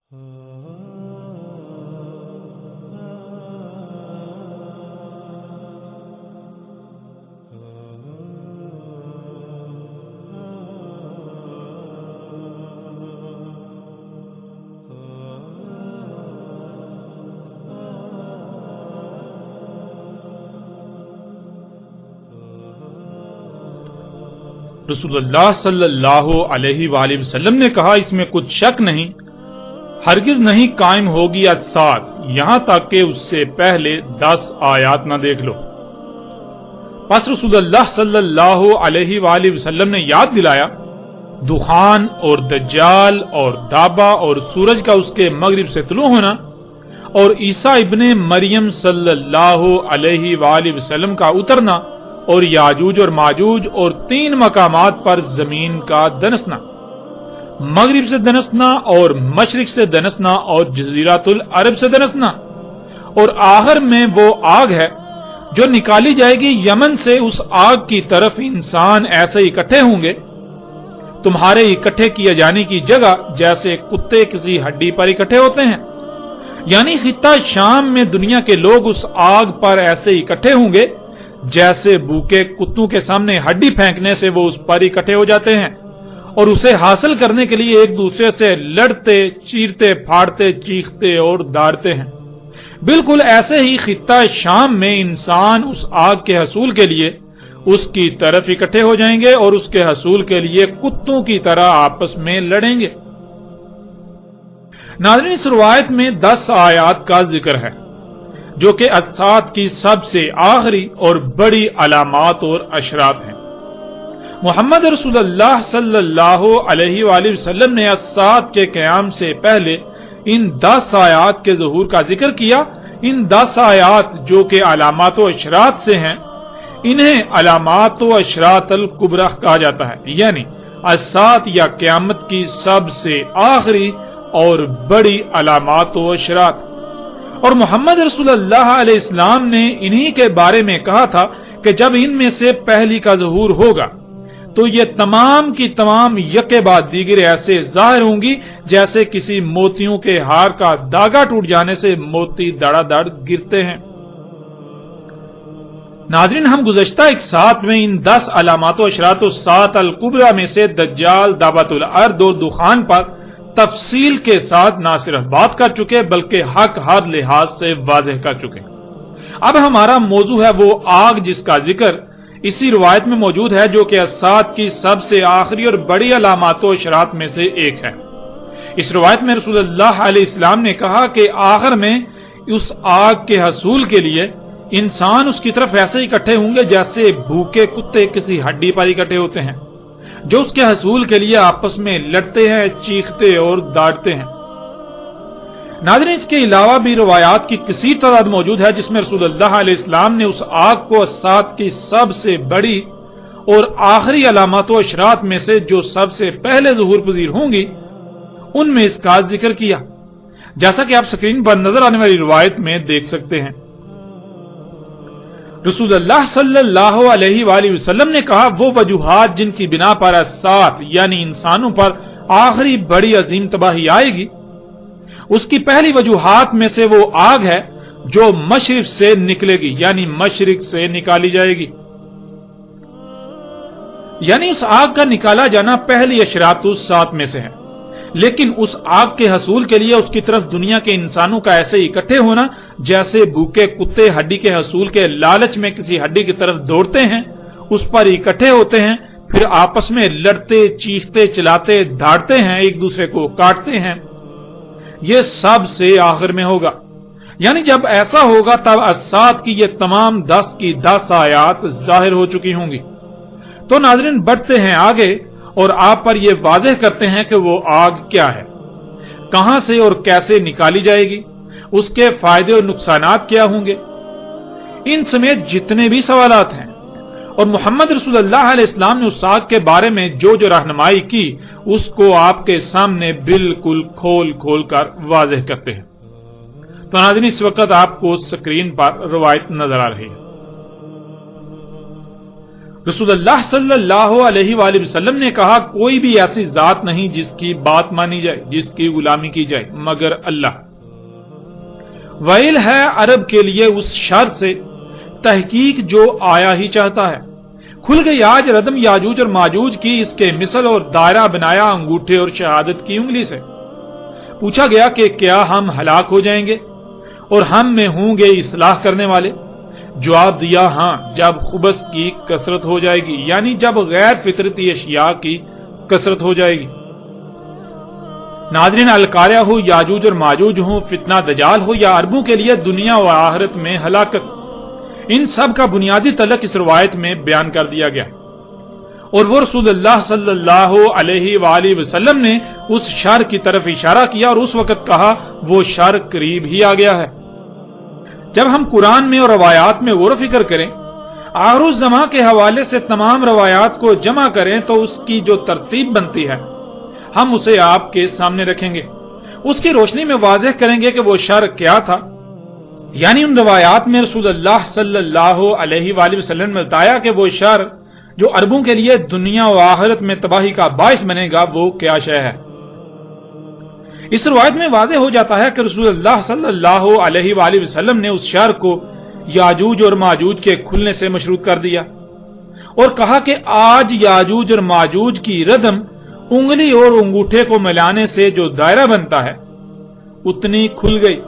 رسول اللہ صلی اللہ علیہ وآلہ وسلم نے کہا، اس میں کچھ شک نہیں، ہرگز نہیں قائم ہوگی الساعت یہاں تک کہ اس سے پہلے 10 آیات نہ دیکھ لو۔ پس رسول اللہ صلی اللہ علیہ وآلہ وسلم نے یاد دلایا دخان اور دجال اور دابا اور سورج کا اس کے مغرب سے طلوع ہونا اور عیسیٰ ابن مریم صلی اللہ علیہ وآلہ وسلم کا اترنا اور یاجوج اور ماجوج اور 3 مقامات پر زمین کا دنسنا، مغرب سے دنسنا اور مشرق سے دنسنا اور جزیرۃ العرب سے دنسنا، اور آخر میں وہ آگ ہے جو نکالی جائے گی یمن سے۔ اس آگ کی طرف انسان ایسے اکٹھے ہوں گے تمہارے اکٹھے کیے جانے کی جگہ جیسے کتے کسی ہڈی پر اکٹھے ہوتے ہیں، یعنی خطہ شام میں دنیا کے لوگ اس آگ پر ایسے اکٹھے ہوں گے جیسے بھوکے کتوں کے سامنے ہڈی پھینکنے سے وہ اس پر اکٹھے ہو جاتے ہیں اور اسے حاصل کرنے کے لیے ایک دوسرے سے لڑتے، چیرتے، پھاڑتے، چیختے اور داڑتے ہیں۔ بالکل ایسے ہی خطہ شام میں انسان اس آگ کے حصول کے لیے اس کی طرف اکٹھے ہو جائیں گے اور اس کے حصول کے لیے کتوں کی طرح آپس میں لڑیں گے۔ ناظرین، اس روایت میں 10 آیات کا ذکر ہے جو کہ الساعت کی سب سے آخری اور بڑی علامات اور اشراط ہیں۔ محمد رسول اللہ صلی اللہ علیہ وآلہ وسلم نے الساعت کے قیام سے پہلے ان 10 آیات کے ظہور کا ذکر کیا۔ ان 10 آیات جو کہ علامات و اشراط سے ہیں، انہیں علامات و اشراط الکبریٰ کہا جاتا ہے، یعنی الساعت یا قیامت کی سب سے آخری اور بڑی علامات و اشراط۔ اور محمد رسول اللہ علیہ السلام نے انہی کے بارے میں کہا تھا کہ جب ان میں سے پہلی کا ظہور ہوگا تو یہ تمام کی تمام یکے بعد دیگر ایسے ظاہر ہوں گی جیسے کسی موتیوں کے ہار کا داغا ٹوٹ جانے سے موتی دڑا دڑ گرتے ہیں۔ ناظرین، ہم گزشتہ ایک ساتھ میں ان 10 علامات و اشراط الساعۃ الکبریٰ میں سے دجال، دعوت الارض اور دخان پر تفصیل کے ساتھ نہ صرف بات کر چکے بلکہ حق ہر لحاظ سے واضح کر چکے۔ اب ہمارا موضوع ہے وہ آگ جس کا ذکر اسی روایت میں موجود ہے جو کہ الساعت کی سب سے آخری اور بڑی علامات و اشراط میں سے ایک ہے۔ اس روایت میں رسول اللہ علیہ السلام نے کہا کہ آخر میں اس آگ کے حصول کے لیے انسان اس کی طرف ایسے اکٹھے ہوں گے جیسے بھوکے کتے کسی ہڈی پر اکٹھے ہوتے ہیں، جو اس کے حصول کے لیے آپس میں لڑتے ہیں، چیختے اور داڑتے ہیں۔ ناظرین، اس کے علاوہ بھی روایات کی کثیر تعداد موجود ہے جس میں رسول اللہ علیہ السلام نے اس آگ کو الساعت کی سب سے بڑی اور آخری علامات و اشراط میں سے جو سب سے پہلے ظہور پذیر ہوں گی ان میں اس کا ذکر کیا، جیسا کہ آپ سکرین پر نظر آنے والی روایت میں دیکھ سکتے ہیں۔ رسول اللہ صلی اللہ علیہ وآلہ وسلم نے کہا، وہ وجوہات جن کی بنا پر الساعت یعنی انسانوں پر آخری بڑی عظیم تباہی آئے گی، اس کی پہلی وجوہات میں سے وہ آگ ہے جو مشرق سے نکلے گی، یعنی مشرق سے نکالی جائے گی، یعنی اس آگ کا نکالا جانا پہلی اشراط الساعت میں سے ہے۔ لیکن اس آگ کے حصول کے لیے اس کی طرف دنیا کے انسانوں کا ایسے اکٹھے ہونا جیسے بھوکے کتے ہڈی کے حصول کے لالچ میں کسی ہڈی کی طرف دوڑتے ہیں، اس پر اکٹھے ہوتے ہیں، پھر آپس میں لڑتے، چیختے، چلاتے، دھاڑتے ہیں، ایک دوسرے کو کاٹتے ہیں، یہ سب سے آخر میں ہوگا۔ یعنی جب ایسا ہوگا تب الساعت کی یہ تمام 10 کی 10 آیات ظاہر ہو چکی ہوں گی۔ تو ناظرین، بڑھتے ہیں آگے اور آپ پر یہ واضح کرتے ہیں کہ وہ آگ کیا ہے، کہاں سے اور کیسے نکالی جائے گی، اس کے فائدے اور نقصانات کیا ہوں گے، ان سمیت جتنے بھی سوالات ہیں، اور محمد رسول اللہ علیہ السلام نے اس آگ کے بارے میں جو رہنمائی کی اس کو آپ کے سامنے بالکل کھول کھول کر واضح کرتے ہیں۔ تو ناظرین، اس وقت آپ کو سکرین پر روایت نظر آ رہی ہے۔ رسول اللہ صلی اللہ علیہ وآلہ وسلم نے کہا کوئی بھی ایسی ذات نہیں جس کی بات مانی جائے، جس کی غلامی کی جائے مگر اللہ۔ ویل ہے عرب کے لیے اس شر سے تحقیق جو آیا ہی چاہتا ہے۔ کھل گئی آج ردم یاجوج اور ماجوج کی، اس کے مثل اور دائرہ بنایا انگوٹھے اور شہادت کی انگلی سے۔ پوچھا گیا کہ کیا ہم ہلاک ہو جائیں گے اور ہم میں ہوں گے اصلاح کرنے والے؟ جواب دیا ہاں، جب خبث کی کثرت ہو جائے گی، یعنی جب غیر فطرتی اشیاء کی کثرت ہو جائے گی۔ ناظرین، القاریہ ہو، یاجوج اور ماجوج ہوں، فتنہ دجال ہو یا عربوں کے لیے دنیا و آخرت میں ہلاکت، ان سب کا بنیادی تعلق اس روایت میں بیان کر دیا گیا، اور وہ رسول اللہ صلی اللہ علیہ وآلہ وسلم نے اس شر کی طرف اشارہ کیا اور اس وقت کہا وہ شر قریب ہی آ گیا ہے۔ جب ہم قرآن میں اور روایات میں غور و فکر کریں، آخر الزماں کے حوالے سے تمام روایات کو جمع کریں تو اس کی جو ترتیب بنتی ہے ہم اسے آپ کے سامنے رکھیں گے، اس کی روشنی میں واضح کریں گے کہ وہ شر کیا تھا۔ یعنی ان روایات میں رسول اللہ صلی اللہ علیہ وآلہ وسلم نے بتایا کہ وہ شر جو عربوں کے لیے دنیا و آخرت میں تباہی کا باعث بنے گا وہ کیا شے ہے۔ اس روایت میں واضح ہو جاتا ہے کہ رسول اللہ صلی اللہ علیہ وآلہ وسلم نے اس شر کو یاجوج اور ماجوج کے کھلنے سے مشروط کر دیا اور کہا کہ آج یاجوج اور ماجوج کی ردم انگلی اور انگوٹھے کو ملانے سے جو دائرہ بنتا ہے اتنی کھل گئی،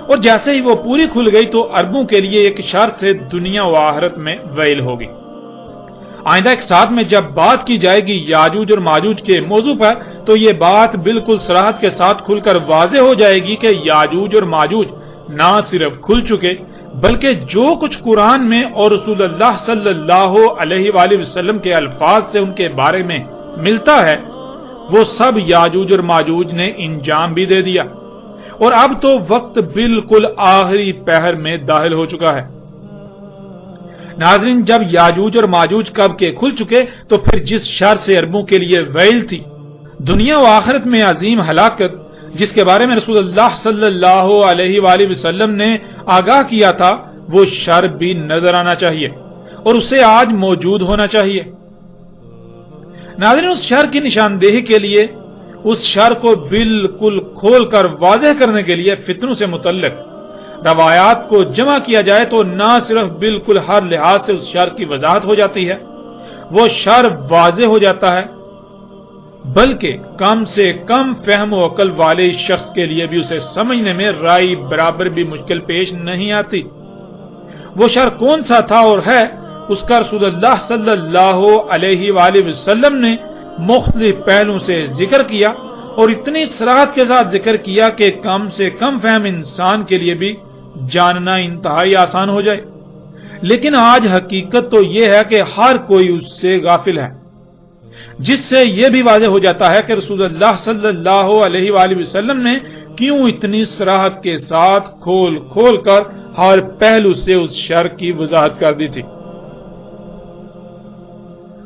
اور جیسے ہی وہ پوری کھل گئی تو عربوں کے لیے ایک شرط سے دنیا و آخرت میں ویل ہوگی۔ آئندہ ایک ساتھ میں جب بات کی جائے گی یاجوج اور ماجوج کے موضوع پر تو یہ بات بالکل صراحت کے ساتھ کھل کر واضح ہو جائے گی کہ یاجوج اور ماجوج نہ صرف کھل چکے بلکہ جو کچھ قرآن میں اور رسول اللہ صلی اللہ علیہ وآلہ وسلم کے الفاظ سے ان کے بارے میں ملتا ہے وہ سب یاجوج اور ماجوج نے انجام بھی دے دیا، اور اب تو وقت بالکل آخری پہر میں داخل ہو چکا ہے۔ ناظرین، جب یاجوج اور ماجوج کب کے کھل چکے تو پھر جس شر سے عربوں کے لیے ویل تھی، دنیا و آخرت میں عظیم ہلاکت، جس کے بارے میں رسول اللہ صلی اللہ علیہ وآلہ وسلم نے آگاہ کیا تھا، وہ شر بھی نظر آنا چاہیے اور اسے آج موجود ہونا چاہیے۔ ناظرین، اس شر کی نشاندہی کے لیے، اس شر کو بالکل کھول کر واضح کرنے کے لیے فتنوں سے متعلق روایات کو جمع کیا جائے تو نہ صرف بالکل ہر لحاظ سے اس شر کی وضاحت ہو جاتی ہے، وہ شر واضح ہو جاتا ہے، بلکہ کم سے کم فہم و عقل والے شخص کے لیے بھی اسے سمجھنے میں رائی برابر بھی مشکل پیش نہیں آتی۔ وہ شر کون سا تھا اور ہے، اس کا رسول اللہ صلی اللہ علیہ وآلہ وسلم نے مختلف پہلوں سے ذکر کیا اور اتنی صراحت کے ساتھ ذکر کیا کہ کم سے کم فہم انسان کے لیے بھی جاننا انتہائی آسان ہو جائے۔ لیکن آج حقیقت تو یہ ہے کہ ہر کوئی اس سے غافل ہے، جس سے یہ بھی واضح ہو جاتا ہے کہ رسول اللہ صلی اللہ علیہ وآلہ وسلم نے کیوں اتنی صراحت کے ساتھ کھول کھول کر ہر پہلو سے اس شر کی وضاحت کر دی تھی۔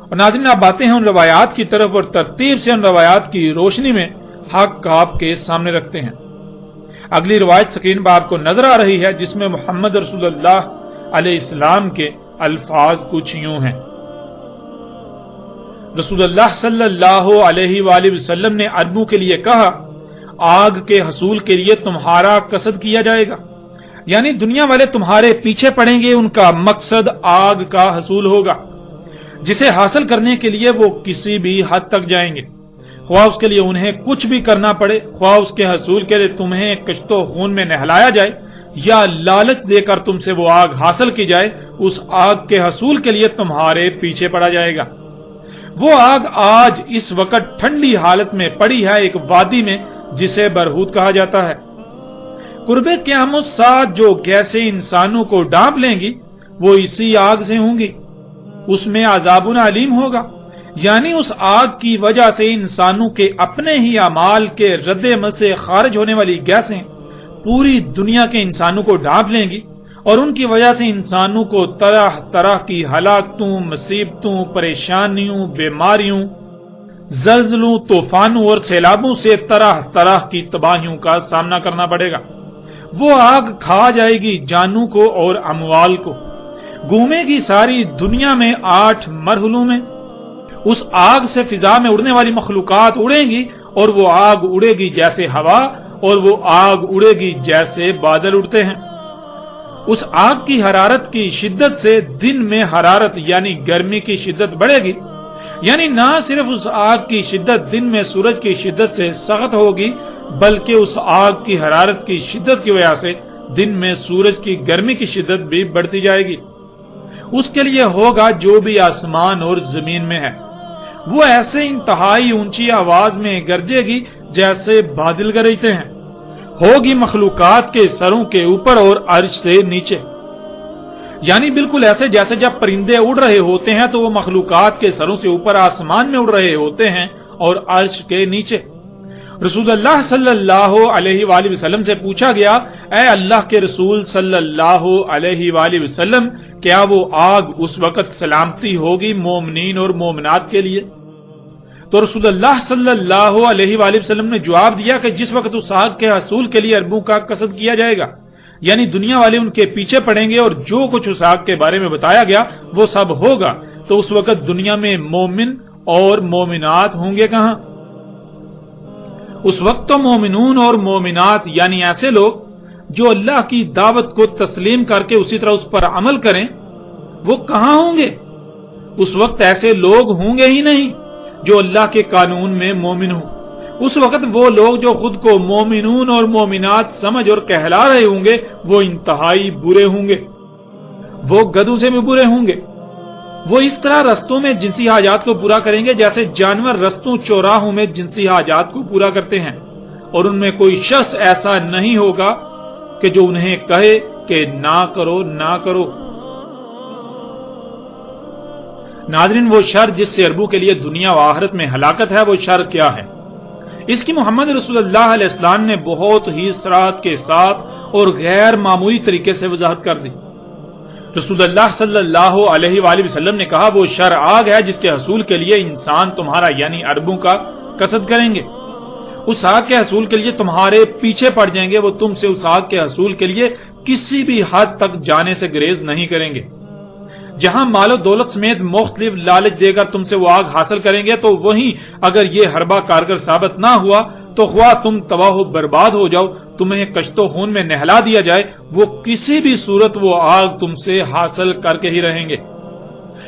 اور ناظرین، آپ باتیں ہیں ان روایات کی طرف اور ترتیب سے ان روایات کی روشنی میں حق آپ کے سامنے رکھتے ہیں۔ اگلی روایت سکرین پر آپ کو نظر آ رہی ہے، جس میں محمد رسول اللہ علیہ السلام کے الفاظ کچھ یوں ہیں۔ رسول اللہ صلی اللہ علیہ وآلہ وسلم نے عربوں کے لیے کہا، آگ کے حصول کے لیے تمہارا قصد کیا جائے گا، یعنی دنیا والے تمہارے پیچھے پڑیں گے، ان کا مقصد آگ کا حصول ہوگا، جسے حاصل کرنے کے لیے وہ کسی بھی حد تک جائیں گے، خواہ اس کے لیے انہیں کچھ بھی کرنا پڑے، خواہ اس کے حصول کے لیے تمہیں کشت و خون میں نہلایا جائے یا لالچ دے کر تم سے وہ آگ حاصل کی جائے، اس آگ کے حصول کے لیے تمہارے پیچھے پڑا جائے گا۔ وہ آگ آج اس وقت ٹھنڈی حالت میں پڑی ہے ایک وادی میں جسے برہوت کہا جاتا ہے۔ قرب قیامت ساتھ جو گیسیں انسانوں کو ڈانپ لیں گی وہ اسی آگ سے ہوں گی، اس میں عذاب علیم ہوگا، یعنی اس آگ کی وجہ سے انسانوں کے اپنے ہی اعمال کے رد عمل سے خارج ہونے والی گیسیں پوری دنیا کے انسانوں کو ڈھانپ لیں گی، اور ان کی وجہ سے انسانوں کو طرح طرح کی ہلاکتوں، مصیبتوں، پریشانیوں، بیماریوں، زلزلوں، طوفانوں اور سیلابوں سے طرح طرح کی تباہیوں کا سامنا کرنا پڑے گا۔ وہ آگ کھا جائے گی جانوں کو اور اموال کو، گھومے گی ساری دنیا میں 8 مرحلوں میں، اس آگ سے فضا میں اڑنے والی مخلوقات اڑیں گی، اور وہ آگ اڑے گی جیسے ہوا، اور وہ آگ اڑے گی جیسے بادل اڑتے ہیں۔ اس آگ کی حرارت کی شدت سے دن میں حرارت یعنی گرمی کی شدت بڑھے گی، یعنی نہ صرف اس آگ کی شدت دن میں سورج کی شدت سے سخت ہوگی، بلکہ اس آگ کی حرارت کی شدت کی وجہ سے دن میں سورج کی گرمی کی شدت بھی بڑھتی جائے گی۔ اس کے لیے ہوگا جو بھی آسمان اور زمین میں ہے، وہ ایسے انتہائی اونچی آواز میں گرجے گی جیسے بادل گرجتے ہیں، ہوگی مخلوقات کے سروں کے اوپر اور عرش سے نیچے، یعنی بالکل ایسے جیسے جب پرندے اڑ رہے ہوتے ہیں تو وہ مخلوقات کے سروں سے اوپر آسمان میں اڑ رہے ہوتے ہیں اور عرش کے نیچے۔ رسول اللہ صلی اللہ علیہ وآلہ وسلم سے پوچھا گیا، اے اللہ کے رسول صلی اللہ علیہ وآلہ وسلم، کیا وہ آگ اس وقت سلامتی ہوگی مومنین اور مومنات کے لیے؟ تو رسول اللہ صلی اللہ علیہ وآلہ وسلم نے جواب دیا کہ جس وقت اس آگ کے حصول کے لیے اربوں کا قصد کیا جائے گا، یعنی دنیا والے ان کے پیچھے پڑیں گے اور جو کچھ اس آگ کے بارے میں بتایا گیا وہ سب ہوگا، تو اس وقت دنیا میں مومن اور مومنات ہوں گے کہاں؟ اس وقت تو مومنون اور مومنات یعنی ایسے لوگ جو اللہ کی دعوت کو تسلیم کر کے اسی طرح اس پر عمل کریں، وہ کہاں ہوں گے؟ اس وقت ایسے لوگ ہوں گے ہی نہیں جو اللہ کے قانون میں مومن ہوں۔ اس وقت وہ لوگ جو خود کو مومنون اور مومنات سمجھ اور کہلا رہے ہوں گے وہ انتہائی برے ہوں گے، وہ گدھوں سے بھی برے ہوں گے۔ وہ اس طرح رستوں میں جنسی حاجات کو پورا کریں گے جیسے جانور رستوں چوراہوں میں جنسی حاجات کو پورا کرتے ہیں، اور ان میں کوئی شخص ایسا نہیں ہوگا کہ جو انہیں کہے کہ نہ کرو نہ کرو۔ ناظرین، وہ شر جس سے عربوں کے لیے دنیا و آخرت میں ہلاکت ہے، وہ شر کیا ہے؟ اس کی محمد رسول اللہ علیہ السلام نے بہت ہی صراحت کے ساتھ اور غیر معمولی طریقے سے وضاحت کر دی۔ رسول اللہ صلی اللہ علیہ وآلہ وسلم نے کہا، وہ شر آگ ہے جس کے حصول کے لیے انسان تمہارا یعنی عربوں کا قصد کریں گے، اس آگ کے حصول کے لیے تمہارے پیچھے پڑ جائیں گے، وہ تم سے اس آگ کے حصول کے لیے کسی بھی حد تک جانے سے گریز نہیں کریں گے۔ جہاں مال و دولت سمیت مختلف لالچ دے کر تم سے وہ آگ حاصل کریں گے، تو وہیں اگر یہ حربہ کارگر ثابت نہ ہوا تو خواہ تم تباہ و برباد ہو جاؤ، تمہیں کشت و خون میں نہلا دیا جائے، وہ کسی بھی صورت وہ آگ تم سے حاصل کر کے ہی رہیں گے۔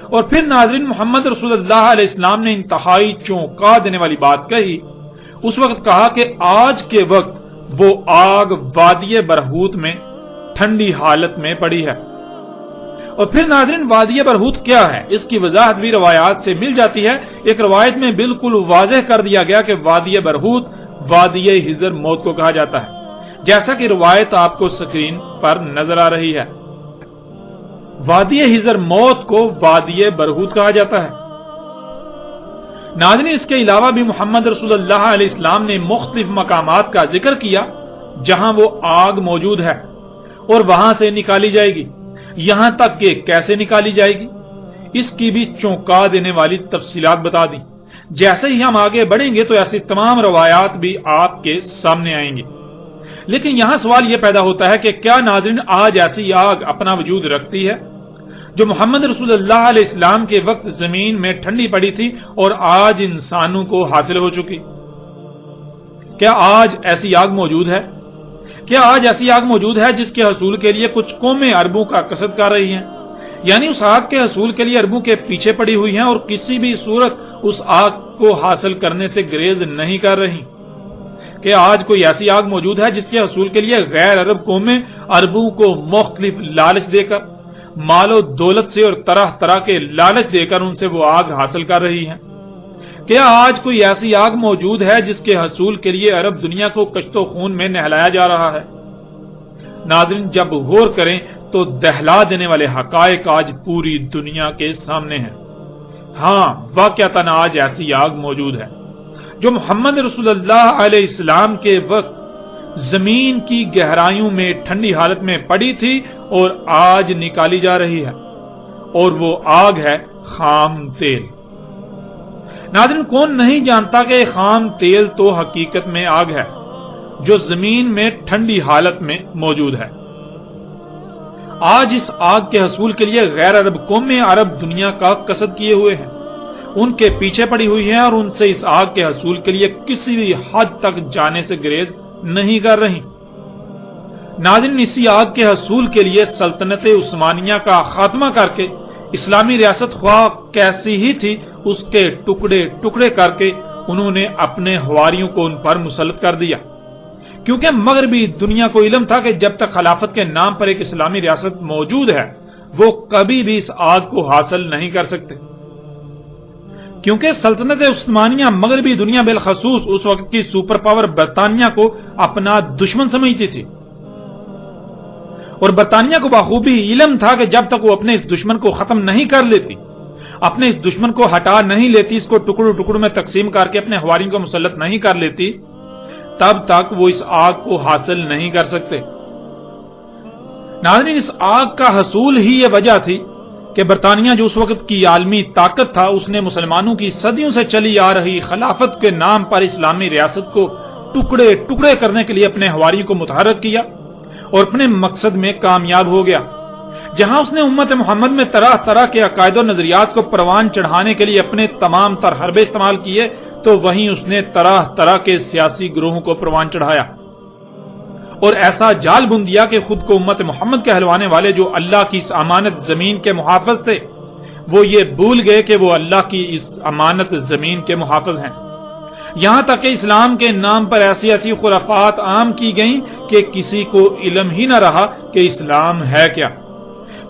اور پھر ناظرین، محمد رسول اللہ علیہ السلام نے انتہائی چونکا دینے والی بات کہی۔ اس وقت کہا کہ آج کے وقت وہ آگ وادی برہوت میں ٹھنڈی حالت میں پڑی ہے۔ اور پھر ناظرین، وادی برہوت کیا ہے؟ اس کی وضاحت بھی روایات سے مل جاتی ہے۔ ایک روایت میں بالکل واضح کر دیا گیا کہ وادی برہوت وادی حضر موت کو کہا جاتا ہے، جیسا کہ روایت آپ کو سکرین پر نظر آ رہی ہے۔ وادی حضر موت کو وادی برہوت کہا جاتا ہے۔ ناظرین، اس کے علاوہ بھی محمد رسول اللہ علیہ السلام نے مختلف مقامات کا ذکر کیا جہاں وہ آگ موجود ہے اور وہاں سے نکالی جائے گی، یہاں تک کہ کیسے نکالی جائے گی اس کی بھی چونکا دینے والی تفصیلات بتا دی۔ جیسے ہی ہم آگے بڑھیں گے تو ایسی تمام روایات بھی آپ کے سامنے آئیں گی۔ لیکن یہاں سوال یہ پیدا ہوتا ہے کہ کیا ناظرین آج ایسی آگ اپنا وجود رکھتی ہے جو محمد رسول اللہ علیہ السلام کے وقت زمین میں ٹھنڈی پڑی تھی اور آج انسانوں کو حاصل ہو چکی؟ کیا آج ایسی آگ موجود ہے؟ کیا آج ایسی آگ موجود ہے جس کے حصول کے لیے کچھ قومیں عربوں کا قصد کر رہی ہیں، یعنی اس آگ کے حصول کے لیے عربوں کے پیچھے پڑی ہوئی ہیں اور کسی بھی صورت اس آگ کو حاصل کرنے سے گریز نہیں کر رہی؟ کہ آج کوئی ایسی آگ موجود ہے جس کے حصول کے لیے غیر عرب قومیں عربوں کو مختلف لالچ دے کر، مال و دولت سے اور طرح طرح کے لالچ دے کر ان سے وہ آگ حاصل کر رہی ہیں؟ کیا آج کوئی ایسی آگ موجود ہے جس کے حصول کے لیے عرب دنیا کو کشت و خون میں نہلایا جا رہا ہے؟ ناظرین، جب غور کریں تو دہلا دینے والے حقائق آج پوری دنیا کے سامنے ہیں۔ ہاں، واقعتاً آج ایسی آگ موجود ہے جو محمد رسول اللہ علیہ السلام کے وقت زمین کی گہرائیوں میں ٹھنڈی حالت میں پڑی تھی اور آج نکالی جا رہی ہے، اور وہ آگ ہے خام تیل۔ ناظرین، کون نہیں جانتا کہ خام تیل تو حقیقت میں آگ ہے جو زمین میں ٹھنڈی حالت میں موجود ہے۔ آج اس آگ کے حصول کے لیے غیر عرب قومیں عرب دنیا کا قصد کیے ہوئے ہیں، ان کے پیچھے پڑی ہوئی ہیں اور ان سے اس آگ کے حصول کے لیے کسی بھی حد تک جانے سے گریز نہیں کر رہی۔ ناظرین، اسی آگ کے حصول کے لیے سلطنت عثمانیہ کا خاتمہ کر کے اسلامی ریاست خواہ کیسی ہی تھی اس کے ٹکڑے ٹکڑے کر کے انہوں نے اپنے حواریوں کو ان پر مسلط کر دیا، کیونکہ مغربی دنیا کو علم تھا کہ جب تک خلافت کے نام پر ایک اسلامی ریاست موجود ہے وہ کبھی بھی اس آگ کو حاصل نہیں کر سکتے، کیونکہ سلطنت عثمانیہ مغربی دنیا بالخصوص اس وقت کی سپر پاور برطانیہ کو اپنا دشمن سمجھتی تھی، اور برطانیہ کو بخوبی علم تھا کہ جب تک وہ اپنے اس دشمن کو ختم نہیں کر لیتی، اپنے اس دشمن کو ہٹا نہیں لیتی، اس کو ٹکڑوں ٹکڑوں میں تقسیم کر کے اپنے حواریوں کو مسلط نہیں کر لیتی، تب تک وہ اس آگ کو حاصل نہیں کر سکتے۔ ناظرین، اس آگ کا حصول ہی یہ وجہ تھی کہ برطانیہ جو اس وقت کی عالمی طاقت تھا، اس نے مسلمانوں کی صدیوں سے چلی آ رہی خلافت کے نام پر اسلامی ریاست کو ٹکڑے ٹکڑے کرنے کے لیے اپنے حواریوں کو متحرک کیا اور اپنے مقصد میں کامیاب ہو گیا۔ جہاں اس نے امت محمد میں طرح طرح کے عقائد و نظریات کو پروان چڑھانے کے لیے اپنے تمام تر حربے استعمال کیے، تو وہیں اس نے طرح طرح کے سیاسی گروہوں کو پروان چڑھایا اور ایسا جال بن دیا کہ خود کو امت محمد کہلوانے والے جو اللہ کی اس امانت زمین کے محافظ تھے، وہ یہ بھول گئے کہ وہ اللہ کی اس امانت زمین کے محافظ ہیں۔ یہاں تک کہ اسلام کے نام پر ایسی ایسی خرافات عام کی گئیں کہ کسی کو علم ہی نہ رہا کہ اسلام ہے کیا۔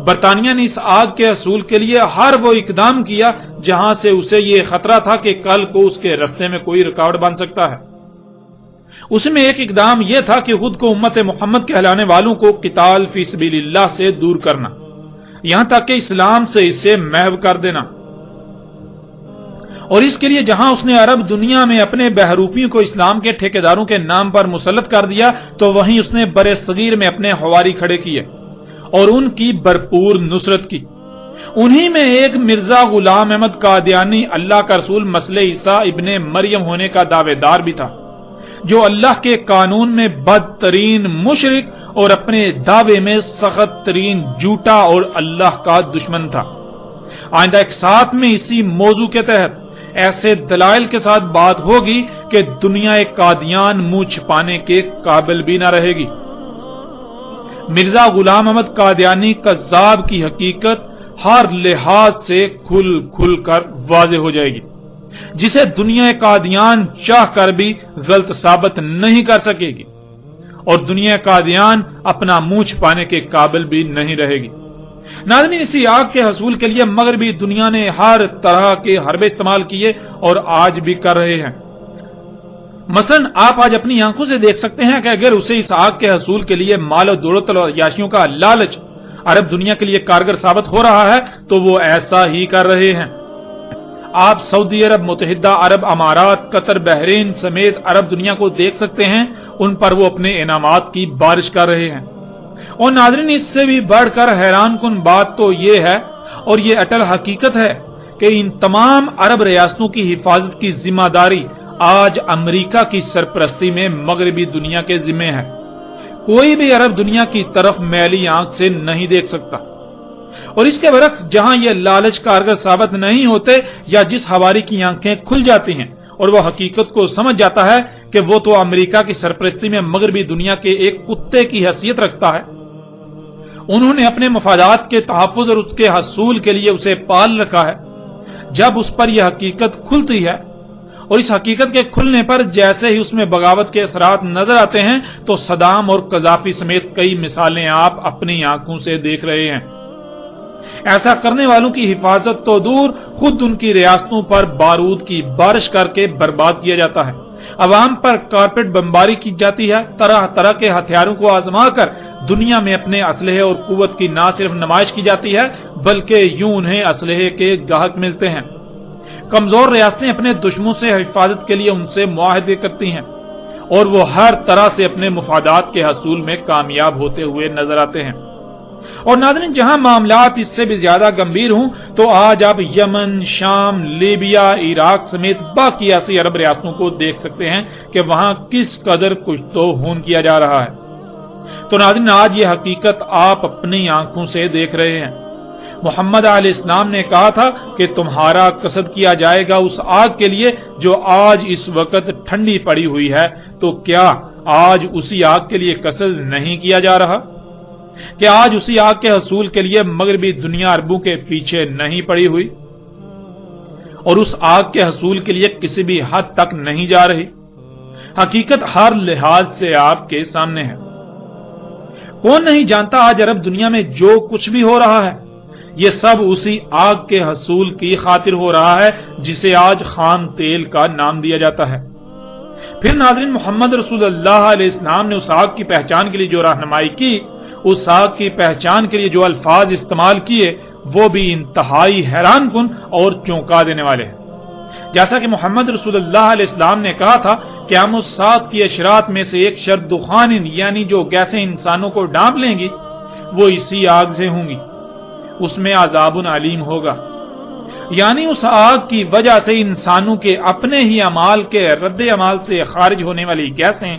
برطانیہ نے اس آگ کے حصول کے لیے ہر وہ اقدام کیا جہاں سے اسے یہ خطرہ تھا کہ کل کو اس کے رستے میں کوئی رکاوٹ بن سکتا ہے۔ اس میں ایک اقدام یہ تھا کہ خود کو امت محمد کہلانے والوں کو قتال فی سبیل اللہ سے دور کرنا، یہاں تک کہ اسلام سے اسے محو کر دینا، اور اس کے لیے جہاں اس نے عرب دنیا میں اپنے بہروپیوں کو اسلام کے ٹھیکیداروں کے نام پر مسلط کر دیا، تو وہیں اس نے بر صغیر میں اپنے حواری کھڑے کیے اور ان کی بھرپور نصرت کی۔ انہی میں ایک مرزا غلام احمد قادیانی اللہ کا رسول مسیح عیسیٰ ابن مریم ہونے کا دعوے دار بھی تھا، جو اللہ کے قانون میں بدترین مشرک اور اپنے دعوے میں سخت ترین جھوٹا اور اللہ کا دشمن تھا۔ آئندہ ایک ساتھ میں اسی موضوع کے تحت ایسے دلائل کے ساتھ بات ہوگی کہ دنیا قادیان منہ چھپانے کے قابل بھی نہ رہے گی۔ مرزا غلام احمد قادیانی کذاب کی حقیقت ہر لحاظ سے کھل کھل کر واضح ہو جائے گی، جسے دنیا قادیان چاہ کر بھی غلط ثابت نہیں کر سکے گی، اور دنیا قادیان اپنا منہ چھپانے کے قابل بھی نہیں رہے گی۔ ناظرین، اسی آگ کے حصول کے لیے مغربی دنیا نے ہر طرح کے حربے استعمال کیے اور آج بھی کر رہے ہیں۔ مثلا آپ آج اپنی آنکھوں سے دیکھ سکتے ہیں کہ اگر اسے اس آگ کے حصول کے لیے مال و دولت اور عیاشیوں کا لالچ عرب دنیا کے لیے کارگر ثابت ہو رہا ہے تو وہ ایسا ہی کر رہے ہیں۔ آپ سعودی عرب، متحدہ عرب امارات، قطر، بحرین سمیت عرب دنیا کو دیکھ سکتے ہیں، ان پر وہ اپنے انعامات کی بارش کر رہے ہیں۔ اور ناظرین، اس سے بھی بڑھ کر حیران کن بات تو یہ ہے اور یہ اٹل حقیقت ہے کہ ان تمام عرب ریاستوں کی حفاظت کی ذمہ داری آج امریکہ کی سرپرستی میں مغربی دنیا کے ذمہ ہے۔ کوئی بھی عرب دنیا کی طرف میلی آنکھ سے نہیں دیکھ سکتا، اور اس کے برعکس جہاں یہ لالچ کارگر ثابت نہیں ہوتے یا جس حواری کی آنکھیں کھل جاتی ہیں اور وہ حقیقت کو سمجھ جاتا ہے کہ وہ تو امریکہ کی سرپرستی میں مغربی دنیا کے ایک کتے کی حیثیت رکھتا ہے، انہوں نے اپنے مفادات کے تحفظ اور اس کے حصول کے لیے اسے پال رکھا ہے۔ جب اس پر یہ حقیقت کھلتی ہے اور اس حقیقت کے کھلنے پر جیسے ہی اس میں بغاوت کے اثرات نظر آتے ہیں تو صدام اور قذافی سمیت کئی مثالیں آپ اپنی آنکھوں سے دیکھ رہے ہیں۔ ایسا کرنے والوں کی حفاظت تو دور، خود ان کی ریاستوں پر بارود کی بارش کر کے برباد کیا جاتا ہے، عوام پر کارپیٹ بمباری کی جاتی ہے، طرح طرح کے ہتھیاروں کو آزما کر دنیا میں اپنے اسلحے اور قوت کی نہ صرف نمائش کی جاتی ہے بلکہ یوں انہیں اسلحے کے گاہک ملتے ہیں۔ کمزور ریاستیں اپنے دشمنوں سے حفاظت کے لیے ان سے معاہدے کرتی ہیں اور وہ ہر طرح سے اپنے مفادات کے حصول میں کامیاب ہوتے ہوئے نظر آتے ہیں۔ اور ناظرین، جہاں معاملات اس سے بھی زیادہ گمبھیر ہوں تو آج آپ یمن، شام، لیبیا، عراق سمیت باقی ایسی عرب ریاستوں کو دیکھ سکتے ہیں کہ وہاں کس قدر کچھ تو خون کیا جا رہا ہے۔ تو ناظرین آج یہ حقیقت آپ اپنی آنکھوں سے دیکھ رہے ہیں۔ محمد علیہ السلام نے کہا تھا کہ تمہارا قصد کیا جائے گا اس آگ کے لیے جو آج اس وقت ٹھنڈی پڑی ہوئی ہے، تو کیا آج اسی آگ کے لیے قصد نہیں کیا جا رہا؟ کہ آج اسی آگ کے حصول کے لیے مغربی دنیا عربوں کے پیچھے نہیں پڑی ہوئی اور اس آگ کے حصول کے لیے کسی بھی حد تک نہیں جا رہی؟ حقیقت ہر لحاظ سے آپ کے سامنے ہے۔ کون نہیں جانتا آج عرب دنیا میں جو کچھ بھی ہو رہا ہے یہ سب اسی آگ کے حصول کی خاطر ہو رہا ہے جسے آج خام تیل کا نام دیا جاتا ہے۔ پھر ناظرین محمد رسول اللہ علیہ السلام نے اس آگ کی پہچان کے لیے جو رہنمائی کی، اس آگ کی پہچان کے لیے جو الفاظ استعمال کیے، وہ بھی انتہائی حیران کن اور چونکا دینے والے ہیں۔ جیسا کہ محمد رسول اللہ علیہ السلام نے کہا تھا کہ قیامت الساعۃ کی اشراط میں سے ایک شرط دخان، یعنی جو گیسیں انسانوں کو ڈانپ لیں گی وہ اسی آگ سے ہوں گی، اس میں عذاب علیم ہوگا۔ یعنی اس آگ کی وجہ سے انسانوں کے اپنے ہی اعمال کے رد عمل سے خارج ہونے والی گیسیں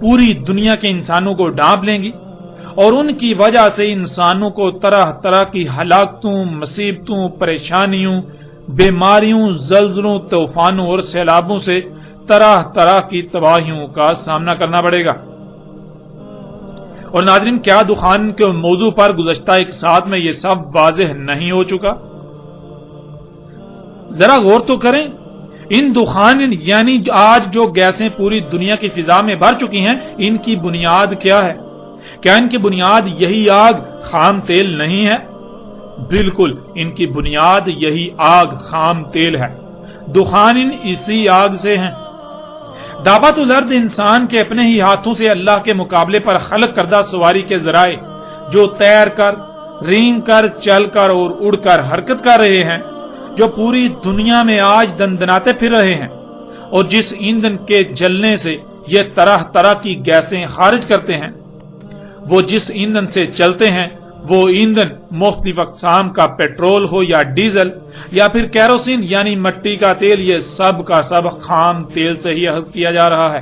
پوری دنیا کے انسانوں کو ڈانپ لیں گی اور ان کی وجہ سے انسانوں کو طرح طرح کی ہلاکتوں، مصیبتوں، پریشانیوں، بیماریوں، زلزلوں، طوفانوں اور سیلابوں سے طرح طرح کی تباہیوں کا سامنا کرنا پڑے گا۔ اور ناظرین کیا دخان کے موضوع پر گزشتہ ایک ساتھ میں یہ سب واضح نہیں ہو چکا؟ ذرا غور تو کریں، ان دخان یعنی آج جو گیسیں پوری دنیا کی فضا میں بھر چکی ہیں، ان کی بنیاد کیا ہے؟ کیا ان کی بنیاد یہی آگ خام تیل نہیں ہے؟ بالکل، ان کی بنیاد یہی آگ خام تیل ہے۔ دخان اسی آگ سے ہیں۔ دعوت الارض انسان کے اپنے ہی ہاتھوں سے اللہ کے مقابلے پر خلق کردہ سواری کے ذرائع جو تیر کر، رینگ کر، چل کر اور اڑ کر حرکت کر رہے ہیں، جو پوری دنیا میں آج دندناتے پھر رہے ہیں، اور جس ایندھن کے جلنے سے یہ طرح طرح کی گیسیں خارج کرتے ہیں، وہ جس ایندھن سے چلتے ہیں وہ ایندھن مختلف اقسام کا پیٹرول ہو یا ڈیزل یا پھر کیروسین یعنی مٹی کا تیل، یہ سب کا سب خام تیل سے ہی اخذ کیا جا رہا ہے۔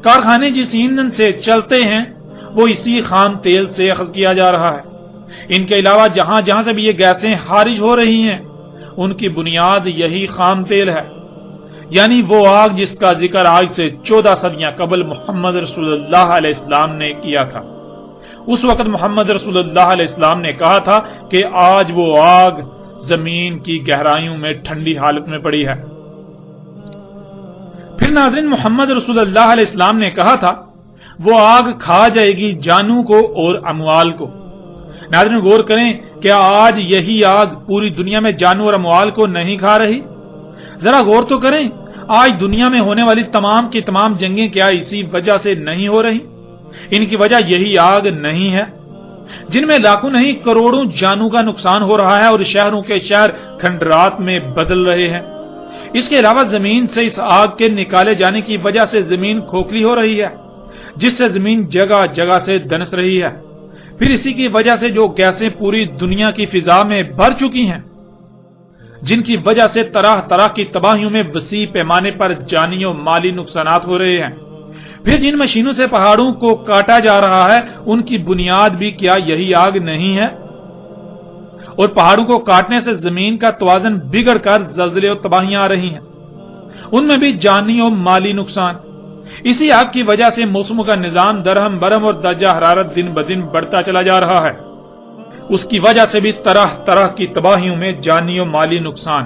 کارخانے جس ایندھن سے چلتے ہیں وہ اسی خام تیل سے اخذ کیا جا رہا ہے۔ ان کے علاوہ جہاں جہاں سے بھی یہ گیسیں خارج ہو رہی ہیں ان کی بنیاد یہی خام تیل ہے، یعنی وہ آگ جس کا ذکر آج سے 14 صدیاں قبل محمد رسول اللہ علیہ السلام نے کیا تھا۔ اس وقت محمد رسول اللہ علیہ السلام نے کہا تھا کہ آج وہ آگ زمین کی گہرائیوں میں ٹھنڈی حالت میں پڑی ہے۔ پھر ناظرین محمد رسول اللہ علیہ السلام نے کہا تھا وہ آگ کھا جائے گی جانوں کو اور اموال کو۔ ناظرین غور کریں کہ آج یہی آگ پوری دنیا میں جانوں اور اموال کو نہیں کھا رہی؟ ذرا غور تو کریں، آج دنیا میں ہونے والی تمام کی تمام جنگیں کیا اسی وجہ سے نہیں ہو رہی؟ ان کی وجہ یہی آگ نہیں ہے جن میں لاکھوں نہیں کروڑوں جانوں کا نقصان ہو رہا ہے اور شہروں کے شہر کھنڈرات میں بدل رہے ہیں۔ اس کے علاوہ زمین سے اس آگ کے نکالے جانے کی وجہ سے زمین کھوکھلی ہو رہی ہے، جس سے زمین جگہ جگہ سے دنس رہی ہے۔ پھر اسی کی وجہ سے جو گیسیں پوری دنیا کی فضا میں بھر چکی ہیں، جن کی وجہ سے طرح طرح کی تباہیوں میں وسیع پیمانے پر جانی اور مالی نقصانات ہو رہے ہیں۔ پھر جن مشینوں سے پہاڑوں کو کاٹا جا رہا ہے ان کی بنیاد بھی کیا یہی آگ نہیں ہے؟ اور پہاڑوں کو کاٹنے سے زمین کا توازن بگڑ کر زلزلے اور تباہیاں آ رہی ہیں، ان میں بھی جانی اور مالی نقصان۔ اسی آگ کی وجہ سے موسموں کا نظام درہم برہم اور درجہ حرارت دن بدن بڑھتا چلا جا رہا ہے۔ اس کی وجہ سے بھی طرح طرح کی تباہیوں میں جانی اور مالی نقصان۔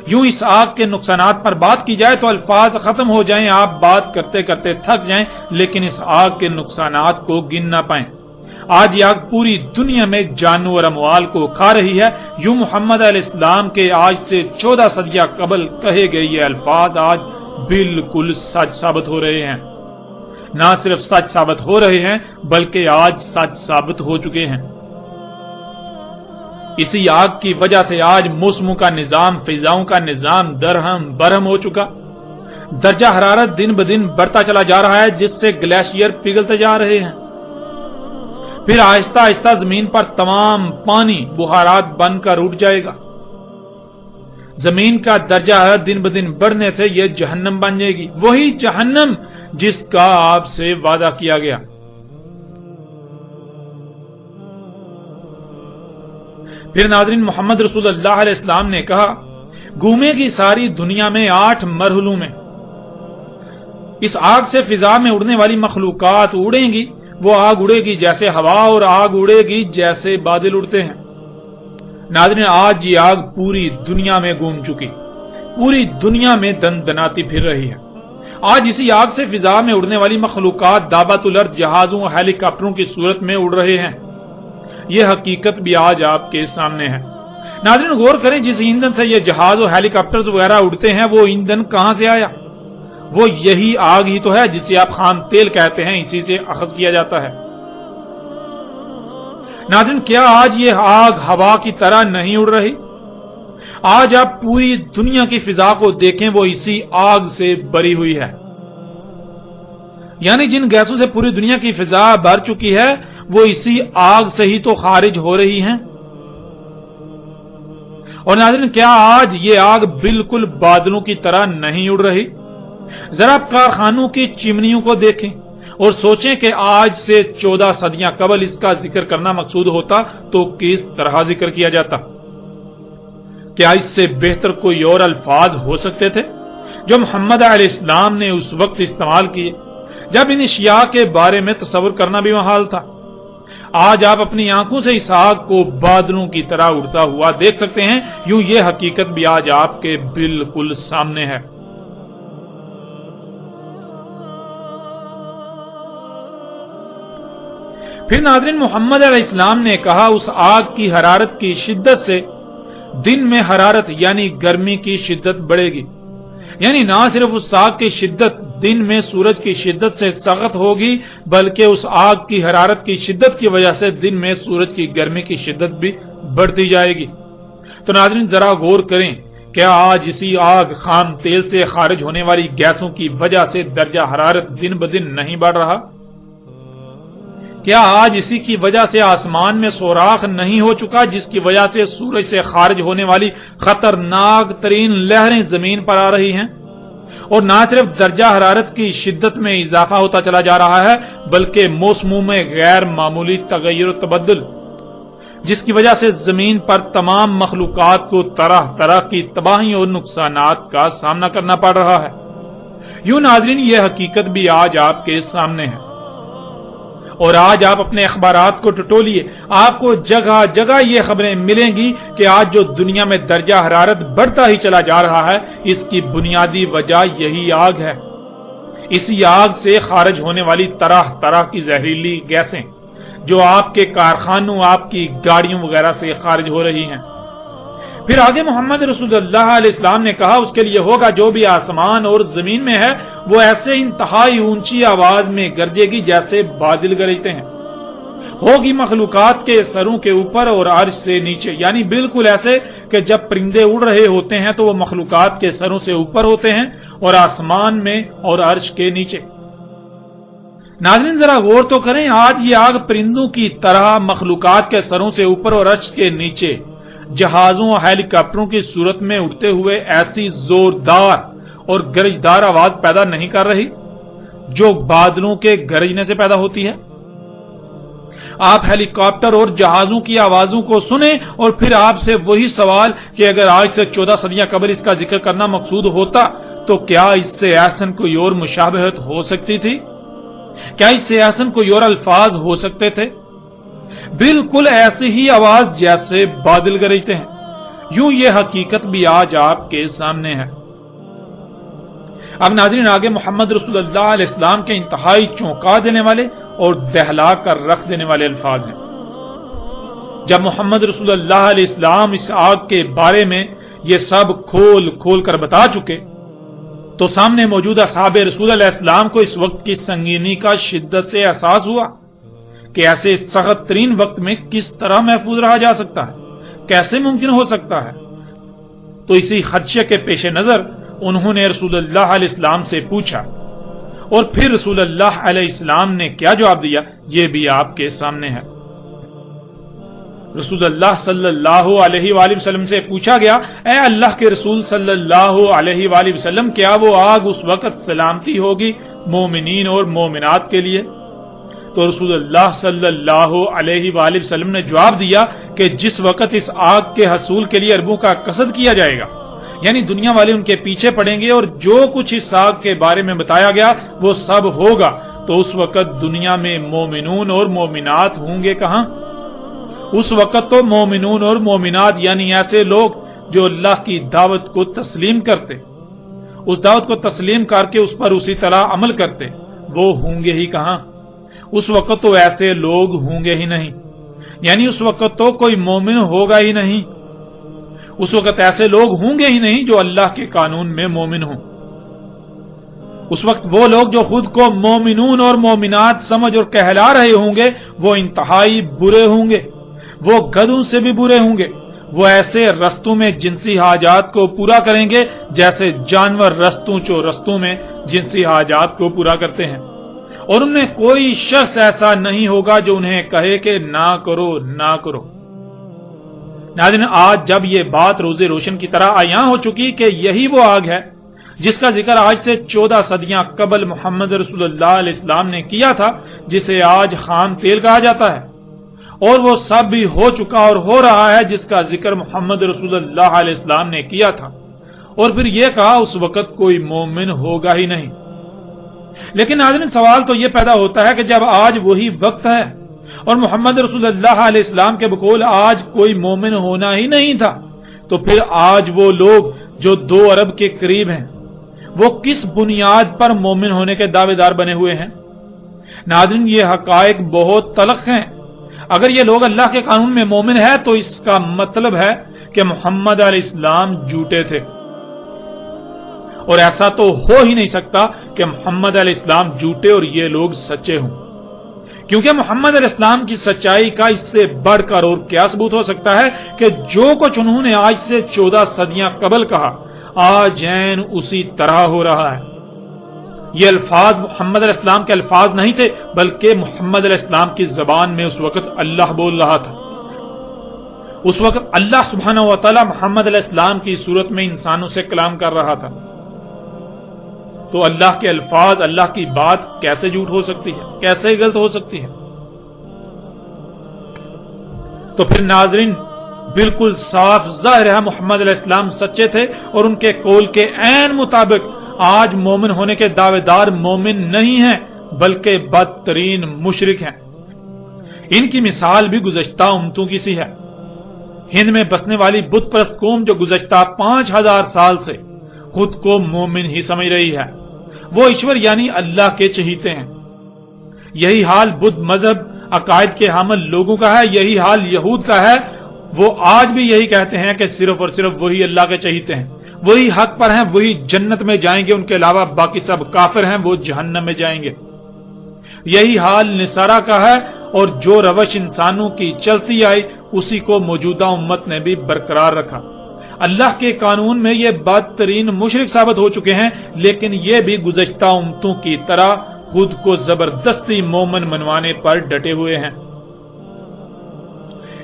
یوں اس آگ کے نقصانات پر بات کی جائے تو الفاظ ختم ہو جائیں، آپ بات کرتے کرتے تھک جائیں، لیکن اس آگ کے نقصانات کو گن نہ پائیں۔ آج یہ آگ پوری دنیا میں جانوں اور اموال کو کھا رہی ہے۔ یوں محمد علیہ السلام کے آج سے 14 صدیاں قبل کہے گئے یہ الفاظ آج بالکل سچ ثابت ہو رہے ہیں۔ نہ صرف سچ ثابت ہو رہے ہیں بلکہ آج سچ ثابت ہو چکے ہیں۔ اسی آگ کی وجہ سے آج موسموں کا نظام، فضاؤں کا نظام درہم برہم ہو چکا۔ درجہ حرارت دن بدن بڑھتا چلا جا رہا ہے، جس سے گلیشیئر پگھلتے جا رہے ہیں۔ پھر آہستہ آہستہ زمین پر تمام پانی بخارات بن کر اٹھ جائے گا۔ زمین کا درجہ حرارت دن بدن بڑھنے سے یہ جہنم بن جائے گی، وہی جہنم جس کا آپ سے وعدہ کیا گیا۔ پھر ناظرین محمد رسول اللہ علیہ السلام نے کہا گھومے گی ساری دنیا میں 8 مرحلوں میں، اس آگ سے فضا میں اڑنے والی مخلوقات اڑیں گی، وہ آگ اڑے گی جیسے ہوا اور آگ اڑے گی جیسے بادل اڑتے ہیں۔ ناظرین آج یہ آگ پوری دنیا میں گھوم چکی، پوری دنیا میں دندناتی پھر رہی ہے۔ آج اسی آگ سے فضا میں اڑنے والی مخلوقات دابت الارض جہازوں اور ہیلی کاپٹروں کی صورت میں اڑ رہے ہیں۔ یہ حقیقت بھی آج آپ کے سامنے ہے۔ ناظرین غور کریں، جس ایندھن سے یہ جہاز اور ہیلی کاپٹرز وغیرہ اڑتے ہیں وہ ایندھن کہاں سے آیا؟ وہ یہی آگ ہی تو ہے جسے آپ خام تیل کہتے ہیں، اسی سے اخذ کیا جاتا ہے۔ ناظرین کیا آج یہ آگ ہوا کی طرح نہیں اڑ رہی؟ آج آپ پوری دنیا کی فضا کو دیکھیں، وہ اسی آگ سے بری ہوئی ہے۔ یعنی جن گیسوں سے پوری دنیا کی فضا بھر چکی ہے وہ اسی آگ سے ہی تو خارج ہو رہی ہیں۔ اور ناظرین کیا آج یہ آگ بالکل بادلوں کی طرح نہیں اڑ رہی؟ ذرا آپ کارخانوں کی چمنیوں کو دیکھیں اور سوچیں کہ آج سے 14 صدیاں قبل اس کا ذکر کرنا مقصود ہوتا تو کس طرح ذکر کیا جاتا؟ کیا اس سے بہتر کوئی اور الفاظ ہو سکتے تھے جو محمد علیہ السلام نے اس وقت استعمال کیے جب ان اشیاء کے بارے میں تصور کرنا بھی محال تھا؟ آج آپ اپنی آنکھوں سے اس آگ کو بادلوں کی طرح اڑتا ہوا دیکھ سکتے ہیں، یوں یہ حقیقت بھی آج آپ کے بالکل سامنے ہے۔ پھر ناظرین محمد علیہ السلام نے کہا اس آگ کی حرارت کی شدت سے دن میں حرارت یعنی گرمی کی شدت بڑھے گی، یعنی نہ صرف اس آگ کی شدت دن میں سورج کی شدت سے سخت ہوگی بلکہ اس آگ کی حرارت کی شدت کی وجہ سے دن میں سورج کی گرمی کی شدت بھی بڑھتی جائے گی۔ تو ناظرین ذرا غور کریں، کیا آج اسی آگ خام تیل سے خارج ہونے والی گیسوں کی وجہ سے درجہ حرارت دن بدن نہیں بڑھ رہا؟ کیا آج اسی کی وجہ سے آسمان میں سوراخ نہیں ہو چکا جس کی وجہ سے سورج سے خارج ہونے والی خطرناک ترین لہریں زمین پر آ رہی ہیں؟ اور نہ صرف درجہ حرارت کی شدت میں اضافہ ہوتا چلا جا رہا ہے بلکہ موسموں میں غیر معمولی تغیر و تبدل جس کی وجہ سے زمین پر تمام مخلوقات کو طرح طرح کی تباہی اور نقصانات کا سامنا کرنا پڑ رہا ہے۔ یوں ناظرین یہ حقیقت بھی آج آپ کے سامنے ہے، اور آج آپ اپنے اخبارات کو ٹٹولیے، آپ کو جگہ جگہ یہ خبریں ملیں گی کہ آج جو دنیا میں درجہ حرارت بڑھتا ہی چلا جا رہا ہے اس کی بنیادی وجہ یہی آگ ہے۔ اسی آگ سے خارج ہونے والی طرح طرح کی زہریلی گیسیں جو آپ کے کارخانوں، آپ کی گاڑیوں وغیرہ سے خارج ہو رہی ہیں۔ پھر آگے محمد رسول اللہ علیہ السلام نے کہا اس کے لیے ہوگا جو بھی آسمان اور زمین میں ہے وہ ایسے انتہائی اونچی آواز میں گرجے گی جیسے بادل گرجتے ہیں، ہوگی مخلوقات کے سروں کے اوپر اور عرش سے نیچے، یعنی بالکل ایسے کہ جب پرندے اڑ رہے ہوتے ہیں تو وہ مخلوقات کے سروں سے اوپر ہوتے ہیں اور آسمان میں اور عرش کے نیچے۔ ناظرین ذرا غور تو کریں، آج یہ آگ پرندوں کی طرح مخلوقات کے سروں سے اوپر اور عرش کے نیچے جہازوں اور ہیلی کاپٹروں کی صورت میں اڑتے ہوئے ایسی زوردار اور گرجدار آواز پیدا نہیں کر رہی جو بادلوں کے گرجنے سے پیدا ہوتی ہے۔ آپ ہیلی کاپٹر اور جہازوں کی آوازوں کو سنیں اور پھر آپ سے وہی سوال کہ اگر آج سے 14 صدیاں قبل اس کا ذکر کرنا مقصود ہوتا تو کیا اس سے احسن کوئی اور مشابہت ہو سکتی تھی؟ کیا اس سے احسن کوئی اور الفاظ ہو سکتے تھے؟ بالکل ایسی ہی آواز جیسے بادل گرجتے ہیں۔ یوں یہ حقیقت بھی آج آپ کے سامنے ہے۔ اب ناظرین آگے محمد رسول اللہ علیہ السلام کے انتہائی چونکا دینے والے اور دہلا کر رکھ دینے والے الفاظ ہیں۔ جب محمد رسول اللہ علیہ السلام اس آگ کے بارے میں یہ سب کھول کھول کر بتا چکے تو سامنے موجود اصحاب رسول علیہ السلام کو اس وقت کی سنگینی کا شدت سے احساس ہوا کہ ایسے سخت ترین وقت میں کس طرح محفوظ رہا جا سکتا ہے، کیسے ممکن ہو سکتا ہے۔ تو اسی خدشے کے پیش نظر انہوں نے رسول اللہ علیہ السلام سے پوچھا اور پھر رسول اللہ علیہ السلام نے کیا جواب دیا یہ بھی آپ کے سامنے ہے۔ رسول اللہ صلی اللہ علیہ وآلہ وسلم سے پوچھا گیا، اے اللہ کے رسول صلی اللہ علیہ وآلہ وسلم، کیا وہ آگ اس وقت سلامتی ہوگی مومنین اور مومنات کے لیے؟ تو رسول اللہ صلی اللہ علیہ وآلہ وسلم نے جواب دیا کہ جس وقت اس آگ کے حصول کے لیے اربوں کا قصد کیا جائے گا، یعنی دنیا والے ان کے پیچھے پڑیں گے اور جو کچھ اس آگ کے بارے میں بتایا گیا وہ سب ہوگا، تو اس وقت دنیا میں مومنون اور مومنات ہوں گے کہاں؟ اس وقت تو مومنون اور مومنات یعنی ایسے لوگ جو اللہ کی دعوت کو تسلیم کرتے، اس دعوت کو تسلیم کر کے اس پر اسی طرح عمل کرتے، وہ ہوں گے ہی کہاں؟ اس وقت تو ایسے لوگ ہوں گے ہی نہیں، یعنی اس وقت تو کوئی مومن ہوگا ہی نہیں، اس وقت ایسے لوگ ہوں گے ہی نہیں جو اللہ کے قانون میں مومن ہوں۔ اس وقت وہ لوگ جو خود کو مومنون اور مومنات سمجھ اور کہلا رہے ہوں گے وہ انتہائی برے ہوں گے، وہ گدھوں سے بھی برے ہوں گے، وہ ایسے رستوں میں جنسی حاجات کو پورا کریں گے جیسے جانور رستوں میں جنسی حاجات کو پورا کرتے ہیں، اور ان میں کوئی شخص ایسا نہیں ہوگا جو انہیں کہے کہ نہ کرو نہ کرو۔ ناظرین، آج جب یہ بات روز روشن کی طرح عیاں ہو چکی کہ یہی وہ آگ ہے جس کا ذکر آج سے 14 صدیاں قبل محمد رسول اللہ علیہ السلام نے کیا تھا، جسے آج خام تیل کہا جاتا ہے، اور وہ سب بھی ہو چکا اور ہو رہا ہے جس کا ذکر محمد رسول اللہ علیہ السلام نے کیا تھا، اور پھر یہ کہا اس وقت کوئی مومن ہوگا ہی نہیں۔ لیکن ناظرین، سوال تو یہ پیدا ہوتا ہے کہ جب آج وہی وقت ہے اور محمد رسول اللہ علیہ السلام کے بقول آج کوئی مومن ہونا ہی نہیں تھا، تو پھر آج وہ لوگ جو 2 ارب کے قریب ہیں وہ کس بنیاد پر مومن ہونے کے دعوے دار بنے ہوئے ہیں؟ ناظرین، یہ حقائق بہت تلخ ہیں۔ اگر یہ لوگ اللہ کے قانون میں مومن ہے تو اس کا مطلب ہے کہ محمد علیہ السلام جھوٹے تھے، اور ایسا تو ہو ہی نہیں سکتا کہ محمد علیہ السلام جھوٹے اور یہ لوگ سچے ہوں، کیونکہ محمد علیہ السلام کی سچائی کا اس سے بڑھ کر اور کیا ثبوت ہو سکتا ہے کہ جو کچھ انہوں نے آج سے 14 صدیاں قبل کہا آج عین اسی طرح ہو رہا ہے۔ یہ الفاظ محمد علیہ السلام کے الفاظ نہیں تھے، بلکہ محمد علیہ السلام کی زبان میں اس وقت اللہ بول رہا تھا۔ اس وقت اللہ سبحانہ و تعالی محمد علیہ السلام کی صورت میں انسانوں سے کلام کر رہا تھا، تو اللہ کے الفاظ، اللہ کی بات کیسے جھوٹ ہو سکتی ہے، کیسے غلط ہو سکتی ہے؟ تو پھر ناظرین، بالکل صاف ظاہر ہے محمد علیہ السلام سچے تھے، اور ان کے قول کے عین مطابق آج مومن ہونے کے دعوے دار مومن نہیں ہیں بلکہ بدترین مشرک ہیں۔ ان کی مثال بھی گزشتہ امتوں کی سی ہے۔ ہند میں بسنے والی بت پرست قوم جو گزشتہ 5000 سال سے خود کو مومن ہی سمجھ رہی ہے، وہ ایشور یعنی اللہ کے چہیتے ہیں۔ یہی حال بدھ مذہب عقائد کے حامل لوگوں کا ہے، یہی حال یہود کا ہے۔ وہ آج بھی یہی کہتے ہیں کہ صرف اور صرف وہی اللہ کے چہیتے ہیں، وہی حق پر ہیں، وہی جنت میں جائیں گے، ان کے علاوہ باقی سب کافر ہیں، وہ جہنم میں جائیں گے۔ یہی حال نصارہ کا ہے، اور جو روش انسانوں کی چلتی آئی اسی کو موجودہ امت نے بھی برقرار رکھا۔ اللہ کے قانون میں یہ بدترین مشرک ثابت ہو چکے ہیں، لیکن یہ بھی گزشتہ امتوں کی طرح خود کو زبردستی مومن منوانے پر ڈٹے ہوئے ہیں۔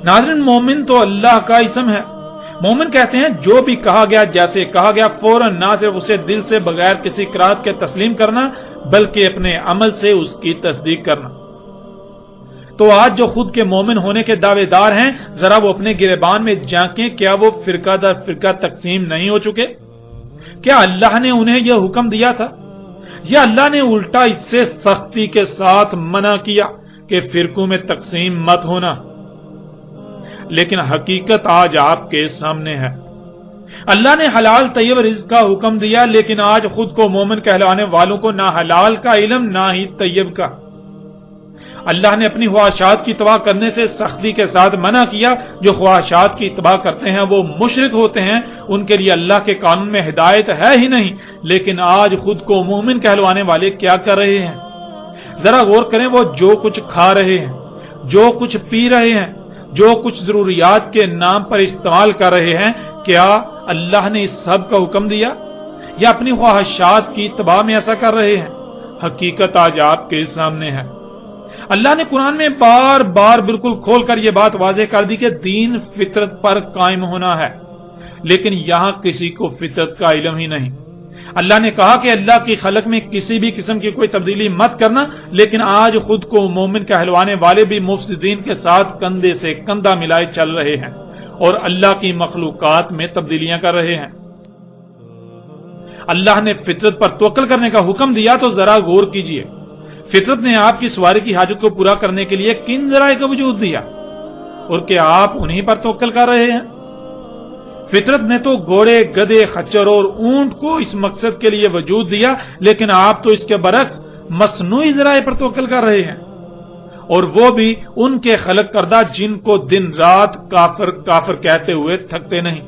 ناظرین، مومن تو اللہ کا اسم ہے۔ مومن کہتے ہیں جو بھی کہا گیا، جیسے کہا گیا، فوراً نہ صرف اسے دل سے بغیر کسی قرات کے تسلیم کرنا بلکہ اپنے عمل سے اس کی تصدیق کرنا۔ تو آج جو خود کے مومن ہونے کے دعوے دار ہیں، ذرا وہ اپنے گریبان میں جھانکیں، کیا وہ فرقہ در فرقہ تقسیم نہیں ہو چکے؟ کیا اللہ نے انہیں یہ حکم دیا تھا، یا اللہ نے الٹا اس سے سختی کے ساتھ منع کیا کہ فرقوں میں تقسیم مت ہونا؟ لیکن حقیقت آج آپ کے سامنے ہے۔ اللہ نے حلال طیب رزق کا حکم دیا، لیکن آج خود کو مومن کہلانے والوں کو نہ حلال کا علم نہ ہی طیب کا۔ اللہ نے اپنی خواہشات کی اتباع کرنے سے سختی کے ساتھ منع کیا۔ جو خواہشات کی اتباع کرتے ہیں وہ مشرک ہوتے ہیں، ان کے لیے اللہ کے قانون میں ہدایت ہے ہی نہیں۔ لیکن آج خود کو مومن کہلوانے والے کیا کر رہے ہیں؟ ذرا غور کریں، وہ جو کچھ کھا رہے ہیں، جو کچھ پی رہے ہیں، جو کچھ ضروریات کے نام پر استعمال کر رہے ہیں، کیا اللہ نے اس سب کا حکم دیا، یا اپنی خواہشات کی اتباع میں ایسا کر رہے ہیں؟ حقیقت آج آپ کے سامنے ہے۔ اللہ نے قرآن میں بار بار بالکل کھول کر یہ بات واضح کر دی کہ دین فطرت پر قائم ہونا ہے، لیکن یہاں کسی کو فطرت کا علم ہی نہیں۔ اللہ نے کہا کہ اللہ کی خلق میں کسی بھی قسم کی کوئی تبدیلی مت کرنا، لیکن آج خود کو مومن کہلوانے والے بھی مفسدین کے ساتھ کندھے سے کندھا ملائے چل رہے ہیں اور اللہ کی مخلوقات میں تبدیلیاں کر رہے ہیں۔ اللہ نے فطرت پر توکل کرنے کا حکم دیا تو ذرا غور کیجئے، فطرت نے آپ کی سواری کی حاجت کو پورا کرنے کے لیے کن ذرائع کا وجود دیا اور کیا آپ انہی پر توکل کر رہے ہیں؟ فطرت نے تو گھوڑے، گدھے، خچر اور اونٹ کو اس مقصد کے لیے وجود دیا، لیکن آپ تو اس کے برعکس مصنوعی ذرائع پر توکل کر رہے ہیں، اور وہ بھی ان کے خلق کردہ جن کو دن رات کافر کافر کہتے ہوئے تھکتے نہیں۔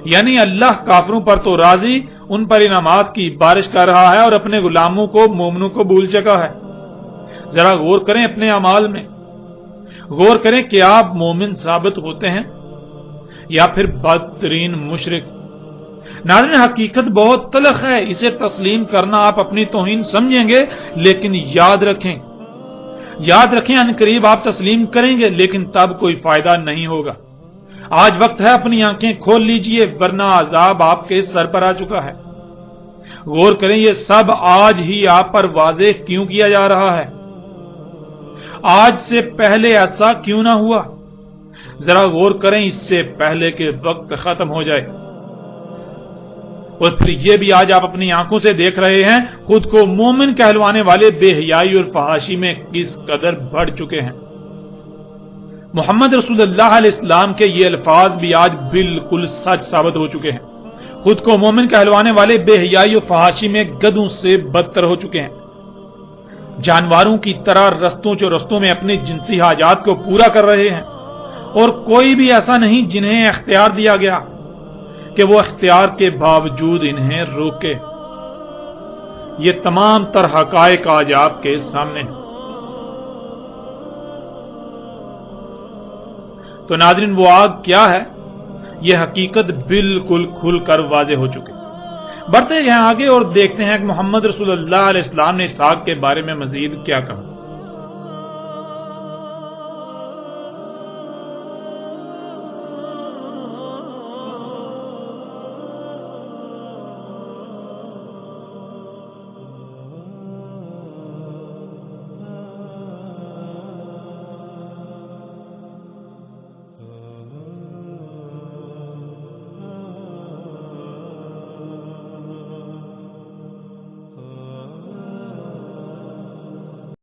یعنی اللہ کافروں پر تو راضی، ان پر انعامات کی بارش کر رہا ہے اور اپنے غلاموں کو، مومنوں کو بھول چکا ہے۔ ذرا غور کریں اپنے اعمال میں، غور کریں کہ آپ مومن ثابت ہوتے ہیں یا پھر بدترین مشرک۔ ناظرین، حقیقت بہت تلخ ہے، اسے تسلیم کرنا آپ اپنی توہین سمجھیں گے، لیکن یاد رکھیں عنقریب آپ تسلیم کریں گے، لیکن تب کوئی فائدہ نہیں ہوگا۔ آج وقت ہے اپنی آنکھیں کھول لیجئے، ورنہ عذاب آپ کے سر پر آ چکا ہے۔ غور کریں یہ سب آج ہی آپ پر واضح کیوں کیا جا رہا ہے؟ آج سے پہلے ایسا کیوں نہ ہوا؟ ذرا غور کریں، اس سے پہلے کہ وقت ختم ہو جائے۔ اور پھر یہ بھی آج آپ اپنی آنکھوں سے دیکھ رہے ہیں، خود کو مومن کہلوانے والے بے حیائی اور فحاشی میں کس قدر بڑھ چکے ہیں۔ محمد رسول اللہ علیہ السلام کے یہ الفاظ بھی آج بالکل سچ ثابت ہو چکے ہیں۔ خود کو مومن کہلوانے والے بے حیائی اور فحاشی میں گدھوں سے بدتر ہو چکے ہیں۔ جانوروں کی طرح رستوں میں اپنی جنسی حاجات کو پورا کر رہے ہیں، اور کوئی بھی ایسا نہیں جنہیں اختیار دیا گیا کہ وہ اختیار کے باوجود انہیں روکے۔ یہ تمام تر حقائق آج آپ کے سامنے ہیں۔ تو ناظرین، وہ آگ کیا ہے؟ یہ حقیقت بالکل کھل کر واضح ہو چکی۔ بڑھتے ہیں آگے اور دیکھتے ہیں کہ محمد رسول اللہ علیہ السلام نے اس آگ کے بارے میں مزید کیا کہا۔